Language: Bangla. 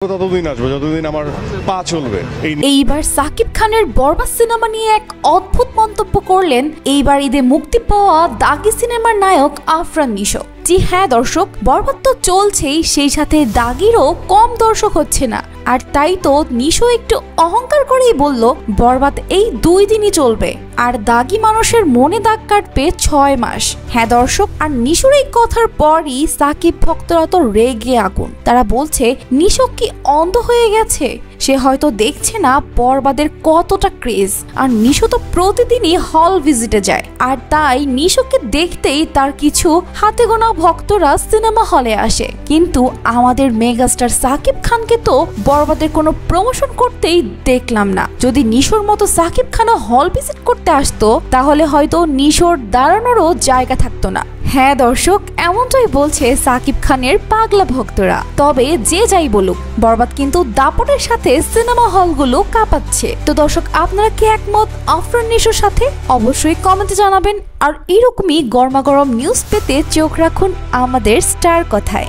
ততদিন আসবে যতদিন আমার পা চলবে। এইবার সাকিব খানের বরবাদ সিনেমা নিয়ে এক অদ্ভুত মন্তব্য করলেন এইবার ঈদে মুক্তি পাওয়া দাগি সিনেমার নায়ক আফরান নিশো। জি হ্যাঁ দর্শক, বরবাদ তো চলছেই, সেই সাথে দাগিরও কম দর্শক হচ্ছে না। আর তাই তো নিশো একটু অহংকার করেই বলল বরবাদ এই 2 দিনই চলবে আর দাগি মানুষের মনে দাগ কাটবে 6 মাস। হ্যাঁ দর্শক, আর নিশোর এই কথার পরই সাকিব ভক্তরা তো রেগে আগুন। তারা বলছে নিশো কি অন্ধ হয়ে গেছে, সে হয়তো দেখছে না বরবাদের কতটা ক্রেজ। আর নিশো তো প্রতিদিনই হল ভিজিটে যায়, আর তাই নিশোকে দেখতেই তার কিছু হাতে গোনা ভক্তরা সিনেমা হলে আসে। কিন্তু আমাদের মেগাস্টার সাকিব খানকে তো বরবাদের কোনো প্রমোশন করতেই দেখলাম না। যদি নিশোর মতো সাকিব খানও হল ভিজিট করতে আসতো তাহলে হয়তো নিশোর দাঁড়ানোরও জায়গা থাকতো না। হ্যাঁ দর্শক, এমনটাই বলছে সাকিব খানের পাগলা ভক্তরা। তবে যে যাই বলুক, বরবাদ কিন্তু দাপটের সাথে সিনেমা হলগুলো কাঁপাচ্ছে। তো দর্শক, আপনারা কি একমত আফরান নিশোর সাথে? অবশ্যই কমেন্টে জানাবেন। আর এরকমই গরমাগরম নিউজ পেতে চোখ রাখুন আমাদের স্টার কথায়।